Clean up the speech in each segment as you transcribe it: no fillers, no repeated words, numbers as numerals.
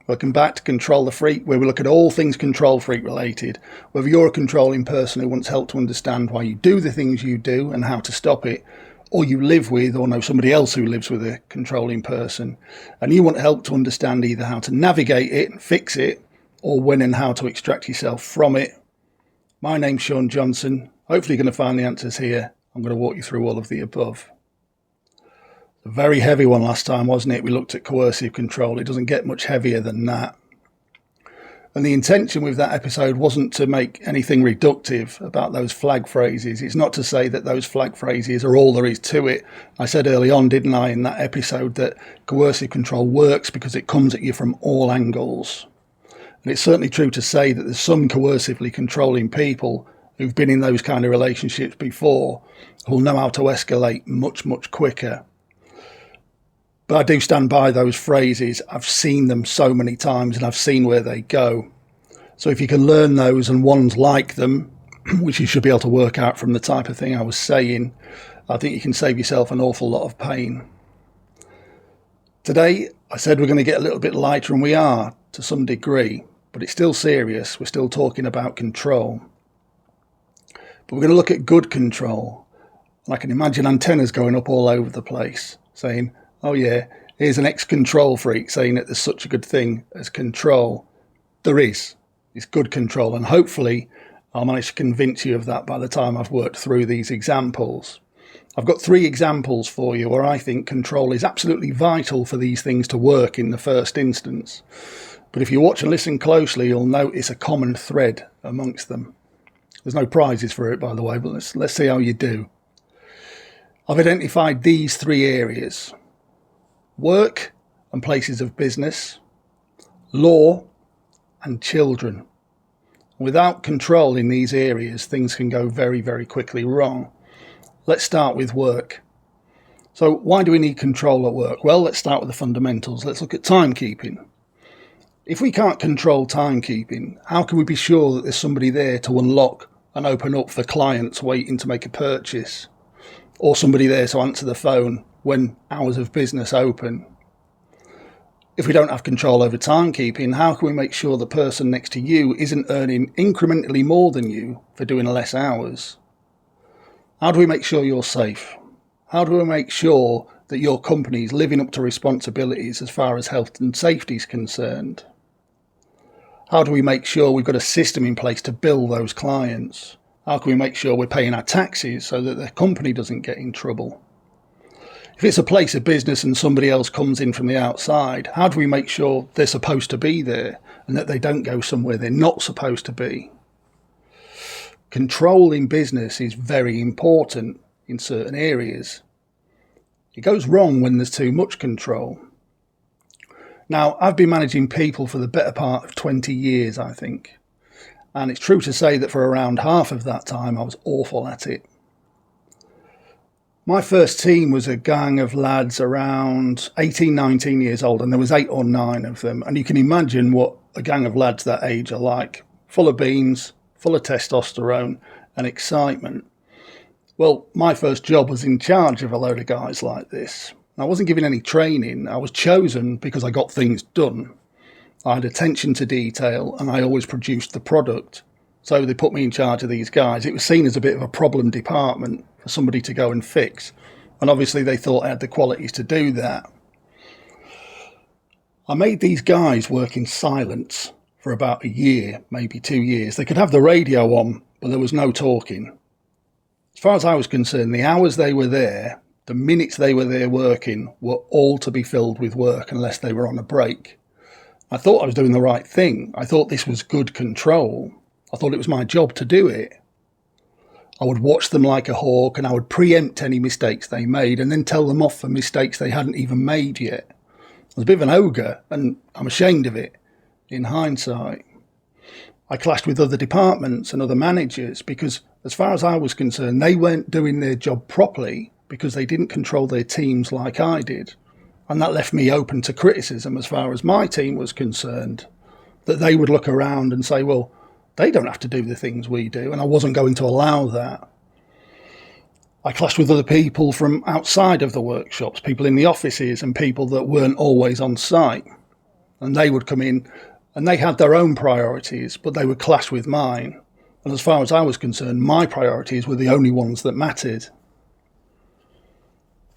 Welcome back to Control the Freak, where we look at all things Control Freak related. Whether you're a controlling person who wants help to understand why you do the things you do and how to stop it, or you live with or know somebody else who lives with a controlling person, and you want help to understand either how to navigate it and fix it, or when and how to extract yourself from it. My name's Sean Johnson. Hopefully you're going to find the answers here. I'm going to walk you through all of the above. A very heavy one last time, wasn't it? We looked at coercive control. It doesn't get much heavier than that. And the intention with that episode wasn't to make anything reductive about those flag phrases. It's not to say that those flag phrases are all there is to it. I said early on, didn't I, in that episode, that coercive control works because it comes at you from all angles. And it's certainly true to say that there's some coercively controlling people who've been in those kind of relationships before who'll know how to escalate much, much quicker. But I do stand by those phrases. I've seen them so many times and I've seen where they go. So if you can learn those and ones like them, which you should be able to work out from the type of thing I was saying, I think you can save yourself an awful lot of pain. Today, I said we're going to get a little bit lighter, and we are to some degree, but it's still serious. We're still talking about control. But we're going to look at good control. And I can imagine antennas going up all over the place saying, oh yeah, here's an ex-control freak saying that there's such a good thing as control. There is. It's good control, and hopefully I'll manage to convince you of that by the time I've worked through these examples. I've got 3 examples for you where I think control is absolutely vital for these things to work in the first instance. But if you watch and listen closely, you'll notice a common thread amongst them. There's no prizes for it, by the way, but let's see how you do. I've identified these 3 areas: work and places of business, law, and children. Without control in these areas, things can go very, very quickly wrong. Let's start with work. So why do we need control at work? Well, let's start with the fundamentals. Let's look at timekeeping. If we can't control timekeeping, how can we be sure that there's somebody there to unlock and open up for clients waiting to make a purchase? Or somebody there to answer the phone when hours of business open? If we don't have control over timekeeping, how can we make sure the person next to you isn't earning incrementally more than you for doing less hours? How do we make sure you're safe? How do we make sure that your company's living up to responsibilities as far as health and safety is concerned? How do we make sure we've got a system in place to bill those clients? How can we make sure we're paying our taxes so that the company doesn't get in trouble? If it's a place of business and somebody else comes in from the outside, how do we make sure they're supposed to be there and that they don't go somewhere they're not supposed to be? Control in business is very important in certain areas. It goes wrong when there's too much control. Now, I've been managing people for the better part of 20 years, I think. And it's true to say that for around half of that time, I was awful at it. My first team was a gang of lads around 18, 19 years old, and there was 8 or 9 of them. And you can imagine what a gang of lads that age are like: full of beans, full of testosterone and excitement. Well, my first job was in charge of a load of guys like this. I wasn't given any training. I was chosen because I got things done. I had attention to detail and I always produced the product. So they put me in charge of these guys. It was seen as a bit of a problem department for somebody to go and fix. And obviously they thought I had the qualities to do that. I made these guys work in silence for about a year, maybe 2 years. They could have the radio on, but there was no talking. As far as I was concerned, the hours they were there, the minutes they were there working, were all to be filled with work unless they were on a break. I thought I was doing the right thing. I thought this was good control. I thought it was my job to do it. I would watch them like a hawk and I would preempt any mistakes they made and then tell them off for mistakes they hadn't even made yet. I was a bit of an ogre and I'm ashamed of it in hindsight. I clashed with other departments and other managers because, as far as I was concerned, they weren't doing their job properly because they didn't control their teams like I did. And that left me open to criticism as far as my team was concerned, that they would look around and say, well, they don't have to do the things we do, and I wasn't going to allow that. I clashed with other people from outside of the workshops, people in the offices and people that weren't always on site. and they would come in and they had their own priorities, but they would clash with mine. And as far as I was concerned, my priorities were the only ones that mattered.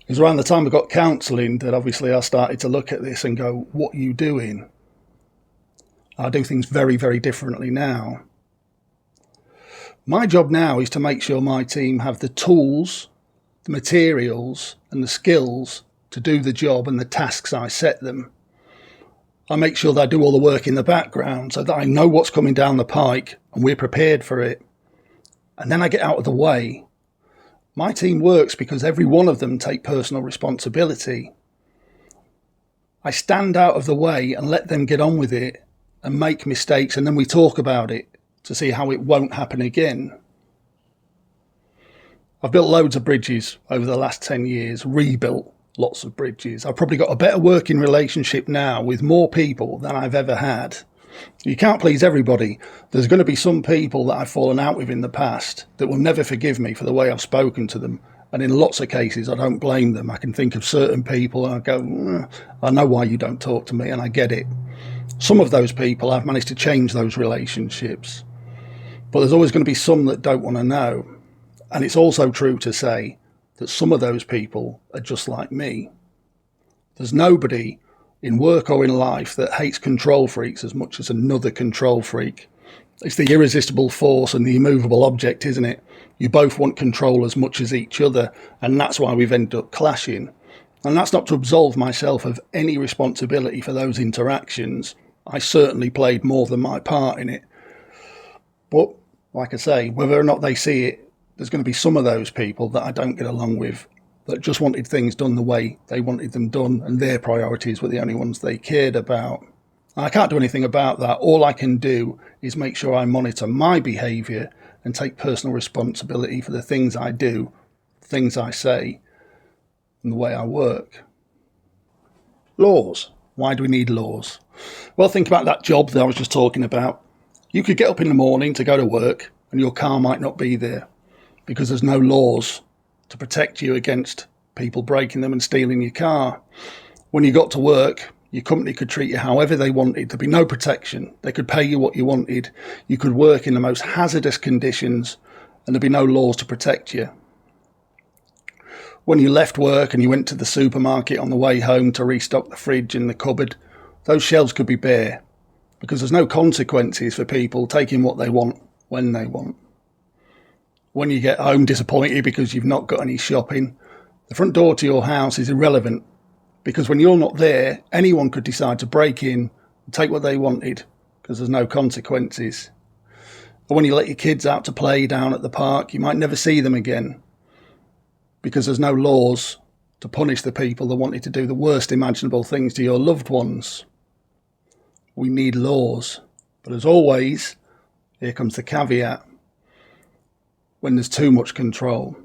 It was around the time I got counselling that obviously I started to look at this and go, what are you doing? I do things very, very differently now. My job now is to make sure my team have the tools, the materials and the skills to do the job and the tasks I set them. I make sure that I do all the work in the background so that I know what's coming down the pike and we're prepared for it. And then I get out of the way. My team works because every one of them take personal responsibility. I stand out of the way and let them get on with it and make mistakes, and then we talk about it to see how it won't happen again. I've built loads of bridges over the last 10 years, rebuilt lots of bridges. I've probably got a better working relationship now with more people than I've ever had. You can't please everybody. There's going to be some people that I've fallen out with in the past that will never forgive me for the way I've spoken to them. And in lots of cases, I don't blame them. I can think of certain people and I go, I know why you don't talk to me, and I get it. Some of those people, I've managed to change those relationships. But there's always going to be some that don't want to know. And it's also true to say that some of those people are just like me. There's nobody in work or in life that hates control freaks as much as another control freak. It's the irresistible force and the immovable object, isn't it? You both want control as much as each other, and that's why we've ended up clashing. And that's not to absolve myself of any responsibility for those interactions. I certainly played more than my part in it. But, like I say, whether or not they see it, there's going to be some of those people that I don't get along with, that just wanted things done the way they wanted them done, and their priorities were the only ones they cared about. I can't do anything about that. All I can do is make sure I monitor my behaviour and take personal responsibility for the things I do, the things I say, and the way I work. Laws. Why do we need laws? Well, think about that job that I was just talking about. You could get up in the morning to go to work and your car might not be there because there's no laws to protect you against people breaking them and stealing your car. When you got to work, your company could treat you however they wanted. There'd be no protection. They could pay you what you wanted. You could work in the most hazardous conditions and there'd be no laws to protect you. When you left work and you went to the supermarket on the way home to restock the fridge and the cupboard, those shelves could be bare because there's no consequences for people taking what they want when they want. When you get home disappointed because you've not got any shopping, the front door to your house is irrelevant because when you're not there, anyone could decide to break in and take what they wanted because there's no consequences. Or when you let your kids out to play down at the park, you might never see them again because there's no laws to punish the people that wanted to do the worst imaginable things to your loved ones. We need laws. But as always, here comes the caveat: when there's too much control.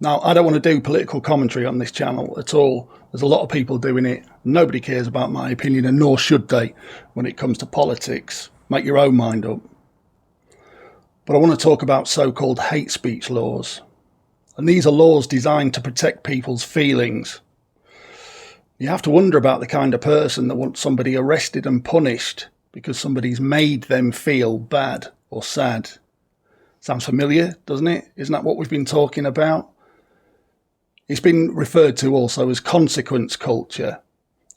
Now, I don't want to do political commentary on this channel at all. There's a lot of people doing it. Nobody cares about my opinion, and nor should they when it comes to politics. Make your own mind up. But I want to talk about so-called hate speech laws. And these are laws designed to protect people's feelings. You have to wonder about the kind of person that wants somebody arrested and punished because somebody's made them feel bad or sad. Sounds familiar, doesn't it? Isn't that what we've been talking about? It's been referred to also as consequence culture.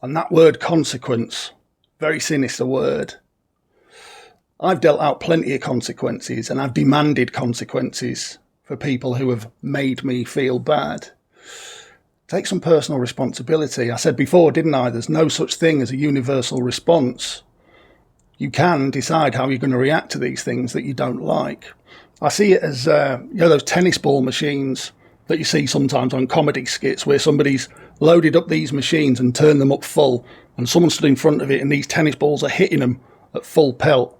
And that word consequence, very sinister word. I've dealt out plenty of consequences and I've demanded consequences for people who have made me feel bad. Take some personal responsibility. I said before, didn't I? There's no such thing as a universal response. You can decide how you're going to react to these things that you don't like. I see it as, those tennis ball machines that you see sometimes on comedy skits where somebody's loaded up these machines and turned them up full and someone stood in front of it and these tennis balls are hitting them at full pelt.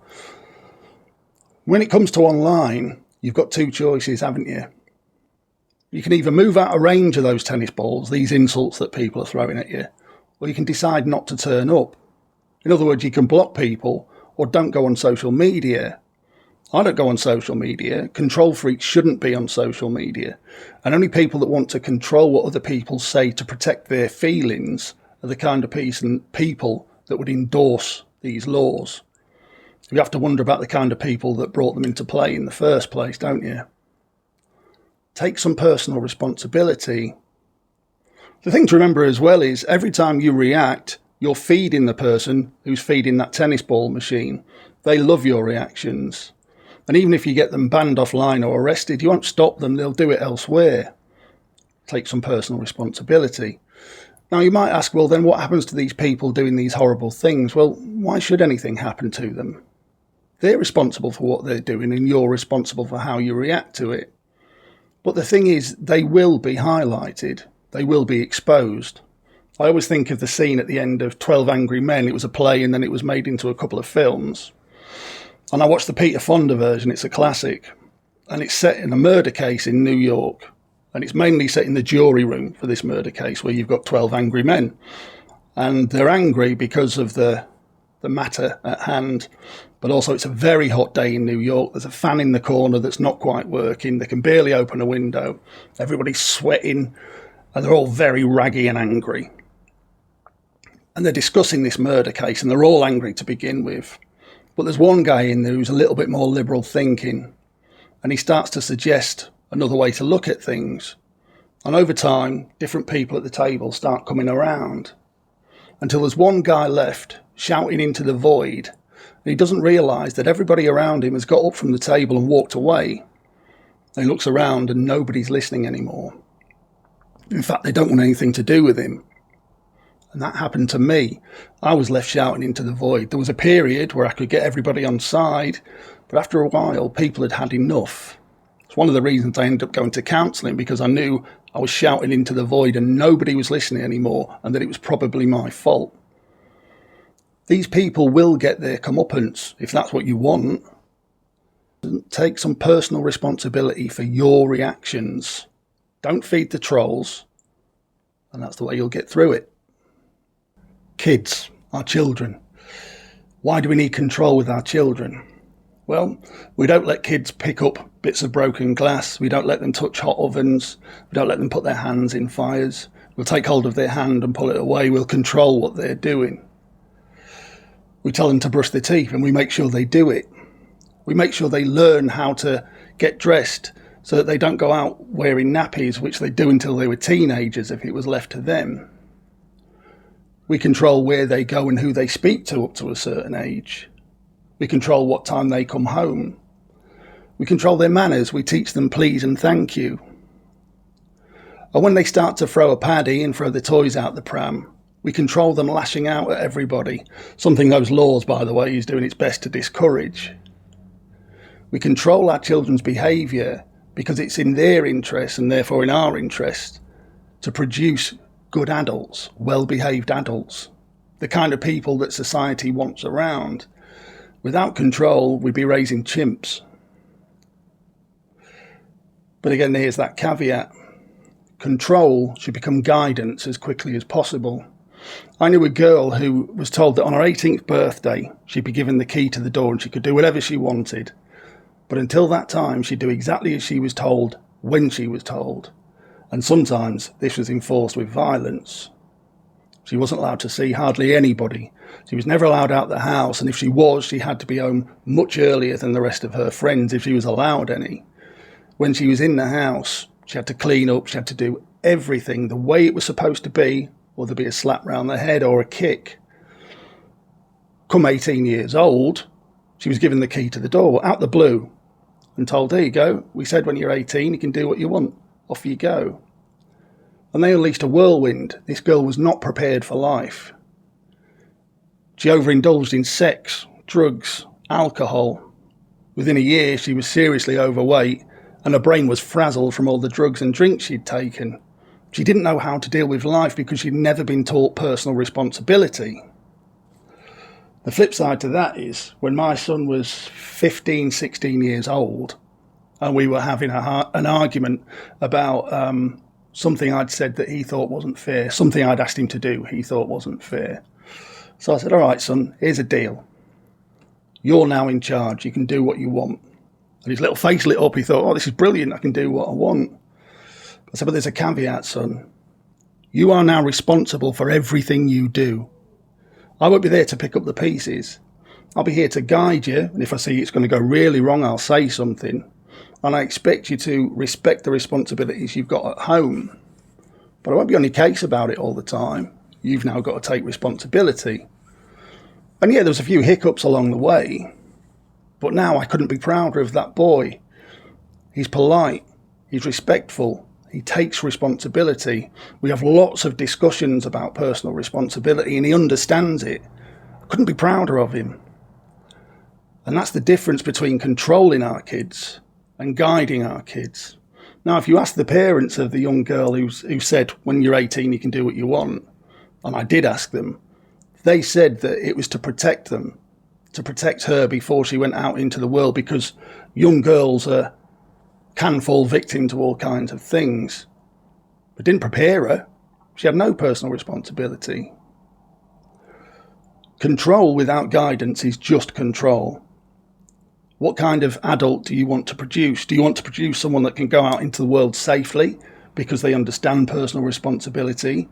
When it comes to online, you've got two choices, haven't you? You can either move out of range of those tennis balls, these insults that people are throwing at you, or you can decide not to turn up. In other words, you can block people or don't go on social media. I don't go on social media. Control freaks shouldn't be on social media. And only people that want to control what other people say to protect their feelings are the kind of people that would endorse these laws. You have to wonder about the kind of people that brought them into play in the first place, don't you? Take some personal responsibility. The thing to remember as well is every time you react, you're feeding the person who's feeding that tennis ball machine. They love your reactions. And even if you get them banned offline or arrested, you won't stop them. They'll do it elsewhere. Take some personal responsibility. Now, you might ask, well, then what happens to these people doing these horrible things? Well, why should anything happen to them? They're responsible for what they're doing, and you're responsible for how you react to it. But the thing is, they will be highlighted. They will be exposed. I always think of the scene at the end of 12 Angry Men. It was a play and then it was made into a couple of films. And I watched the Peter Fonda version. It's a classic. And it's set in a murder case in New York. And it's mainly set in the jury room for this murder case where you've got 12 angry men. And they're angry because of the matter at hand. But also it's a very hot day in New York. There's a fan in the corner that's not quite working. They can barely open a window. Everybody's sweating. And they're all very raggy and angry. And they're discussing this murder case, and they're all angry to begin with. But there's one guy in there who's a little bit more liberal thinking, and he starts to suggest another way to look at things. And over time, different people at the table start coming around, until there's one guy left shouting into the void, and he doesn't realise that everybody around him has got up from the table and walked away. And he looks around and nobody's listening anymore. In fact, they don't want anything to do with him. And that happened to me. I was left shouting into the void. There was a period where I could get everybody on side, but after a while, people had had enough. It's one of the reasons I ended up going to counselling, because I knew I was shouting into the void and nobody was listening anymore, and that it was probably my fault. These people will get their comeuppance if that's what you want. Take some personal responsibility for your reactions. Don't feed the trolls, and that's the way you'll get through it. Kids, our children. Why do we need control with our children? Well, we don't let kids pick up bits of broken glass. We don't let them touch hot ovens. We don't let them put their hands in fires. We'll take hold of their hand and pull it away. We'll control what they're doing. We tell them to brush their teeth and we make sure they do it. We make sure they learn how to get dressed so that they don't go out wearing nappies, which they do until they were teenagers if it was left to them. We control where they go and who they speak to up to a certain age. We control what time they come home. We control their manners. We teach them please and thank you. And when they start to throw a paddy and throw the toys out the pram, we control them lashing out at everybody, something those laws, by the way, is doing its best to discourage. We control our children's behaviour because it's in their interest, and therefore in our interest, to produce good adults, well-behaved adults, the kind of people that society wants around. Without control, we'd be raising chimps. But again, here's that caveat. Control should become guidance as quickly as possible. I knew a girl who was told that on her 18th birthday, she'd be given the key to the door and she could do whatever she wanted. But until that time, she'd do exactly as she was told, when she was told. And sometimes this was enforced with violence. She wasn't allowed to see hardly anybody. She was never allowed out the house, and if she was, she had to be home much earlier than the rest of her friends, if she was allowed any. When she was in the house, she had to clean up, she had to do everything the way it was supposed to be, or there'd be a slap round the head or a kick. Come 18 years old, she was given the key to the door, out the blue, and told, there you go, we said when you're 18 you can do what you want. Off you go. And they unleashed a whirlwind. This girl was not prepared for life. She overindulged in sex, drugs, alcohol. Within a year, she was seriously overweight, and her brain was frazzled from all the drugs and drinks she'd taken. She didn't know how to deal with life because she'd never been taught personal responsibility. The flip side to that is, when my son was 15, 16 years old, and we were having an argument about something I'd said that he thought wasn't fair, something I'd asked him to do he thought wasn't fair. So I said, all right, son, here's a deal. You're now in charge. You can do what you want. And his little face lit up. He thought, oh, this is brilliant. I can do what I want. I said, but there's a caveat, son. You are now responsible for everything you do. I won't be there to pick up the pieces. I'll be here to guide you, and if I see it's going to go really wrong, I'll say something. And I expect you to respect the responsibilities you've got at home. But I won't be on your case about it all the time. You've now got to take responsibility. And yeah, there was a few hiccups along the way, but now I couldn't be prouder of that boy. He's polite, he's respectful, he takes responsibility. We have lots of discussions about personal responsibility and he understands it. I couldn't be prouder of him. And that's the difference between controlling our kids and guiding our kids. Now, if you ask the parents of the young girl who said, when you're 18, you can do what you want, and I did ask them, they said that it was to protect them, to protect her before she went out into the world, because young girls can fall victim to all kinds of things. But didn't prepare her. She had no personal responsibility. Control without guidance is just control. What kind of adult do you want to produce? Do you want to produce someone that can go out into the world safely because they understand personal responsibility?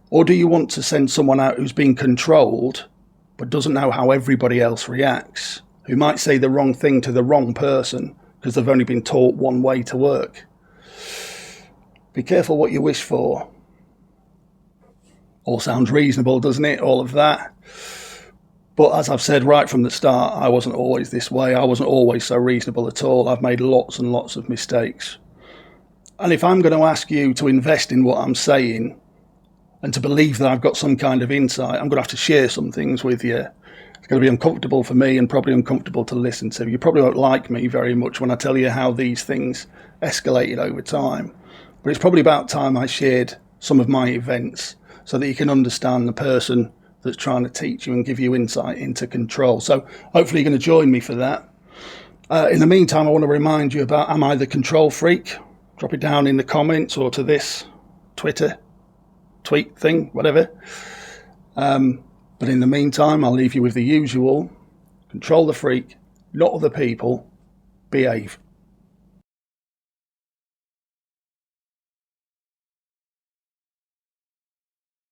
Or do you want to send someone out who's being controlled but doesn't know how everybody else reacts, who might say the wrong thing to the wrong person because they've only been taught one way to work? Be careful what you wish for. All sounds reasonable, doesn't it? All of that. But as I've said right from the start, I wasn't always this way. I wasn't always so reasonable at all. I've made lots and lots of mistakes. And if I'm going to ask you to invest in what I'm saying and to believe that I've got some kind of insight, I'm going to have to share some things with you. It's going to be uncomfortable for me and probably uncomfortable to listen to. You probably won't like me very much when I tell you how these things escalated over time. But it's probably about time I shared some of my events so that you can understand the person that's trying to teach you and give you insight into control. So hopefully you're going to join me for that. In the meantime, I want to remind you about Am I the Control Freak? Drop it down in the comments or to this Twitter tweet thing, whatever. But in the meantime, I'll leave you with the usual. Control the freak, not other people. Behave.